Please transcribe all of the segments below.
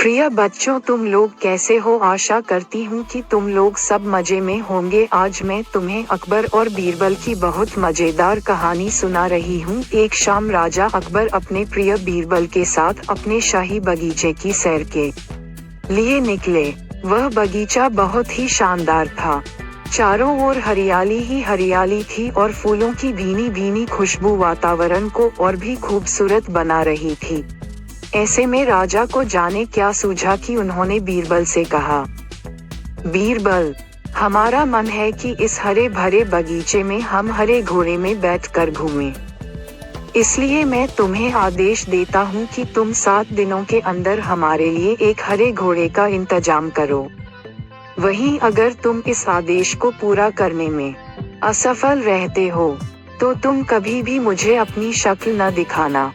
प्रिय बच्चों, तुम लोग कैसे हो? आशा करती हूँ कि तुम लोग सब मजे में होंगे। आज मैं तुम्हें अकबर और बीरबल की बहुत मजेदार कहानी सुना रही हूँ। एक शाम राजा अकबर अपने प्रिय बीरबल के साथ अपने शाही बगीचे की सैर के लिए निकले। वह बगीचा बहुत ही शानदार था। चारों ओर हरियाली ही हरियाली थी और फूलों की भीनी भीनी खुशबू वातावरण को और भी खूबसूरत बना रही थी। ऐसे में राजा को जाने क्या सूझा कि उन्होंने बीरबल से कहा, बीरबल, हमारा मन है कि इस हरे भरे बगीचे में हम हरे घोड़े में बैठकर घूमें। इसलिए मैं तुम्हें आदेश देता हूँ कि तुम 7 दिनों के अंदर हमारे लिए एक हरे घोड़े का इंतजाम करो। वहीं अगर तुम इस आदेश को पूरा करने में असफल रहते हो तो तुम कभी भी मुझे अपनी शक्ल न दिखाना।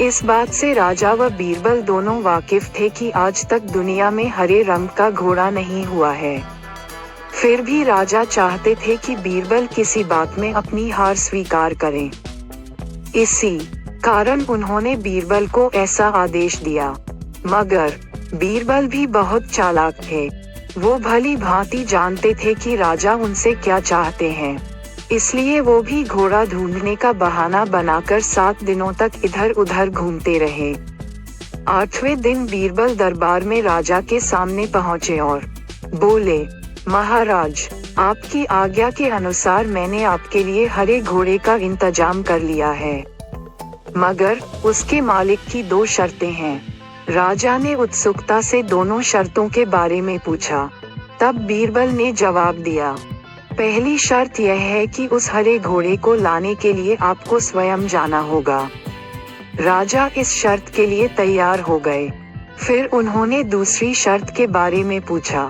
इस बात से राजा व बीरबल दोनों वाकिफ थे कि आज तक दुनिया में हरे रंग का घोड़ा नहीं हुआ है। फिर भी राजा चाहते थे कि बीरबल किसी बात में अपनी हार स्वीकार करें। इसी कारण उन्होंने बीरबल को ऐसा आदेश दिया। मगर बीरबल भी बहुत चालाक थे। वो भली भांति जानते थे कि राजा उनसे क्या चाहते हैं। इसलिए वो भी घोड़ा ढूंढने का बहाना बनाकर 7 दिनों तक इधर उधर घूमते रहे। 8वें दिन बीरबल दरबार में राजा के सामने पहुंचे और बोले, महाराज, आपकी आज्ञा के अनुसार मैंने आपके लिए हरे घोड़े का इंतजाम कर लिया है, मगर उसके मालिक की 2 शर्तें हैं। राजा ने उत्सुकता से दोनों शर्तों के बारे में पूछा। तब बीरबल ने जवाब दिया, पहली शर्त यह है कि उस हरे घोड़े को लाने के लिए आपको स्वयं जाना होगा। राजा इस शर्त के लिए तैयार हो गए। फिर उन्होंने दूसरी शर्त के बारे में पूछा।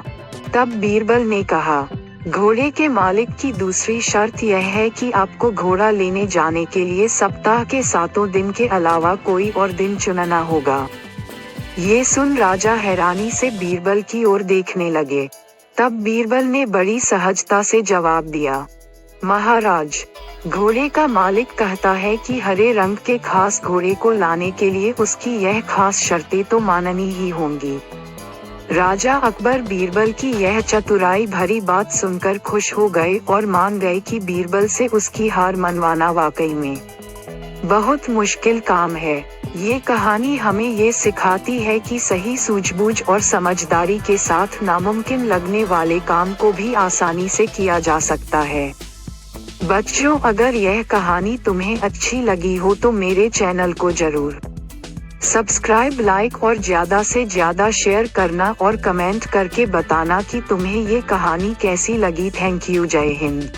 तब बीरबल ने कहा, घोड़े के मालिक की दूसरी शर्त यह है कि आपको घोड़ा लेने जाने के लिए सप्ताह के 7 दिन के अलावा कोई और दिन चुनना होगा। ये सुन राजा हैरानी से बीरबल की ओर देखने लगे। तब बीरबल ने बड़ी सहजता से जवाब दिया, महाराज, घोड़े का मालिक कहता है कि हरे रंग के खास घोड़े को लाने के लिए उसकी यह खास शर्तें तो माननी ही होंगी। राजा अकबर बीरबल की यह चतुराई भरी बात सुनकर खुश हो गए और मान गए कि बीरबल से उसकी हार मनवाना वाकई में बहुत मुश्किल काम है। ये कहानी हमें ये सिखाती है कि सही सूझबूझ और समझदारी के साथ नामुमकिन लगने वाले काम को भी आसानी से किया जा सकता है। बच्चों, अगर यह कहानी तुम्हें अच्छी लगी हो तो मेरे चैनल को जरूर सब्सक्राइब, लाइक और ज़्यादा से ज़्यादा शेयर करना और कमेंट करके बताना कि तुम्हें ये कहानी कैसी लगी। Thank you. जय हिंद।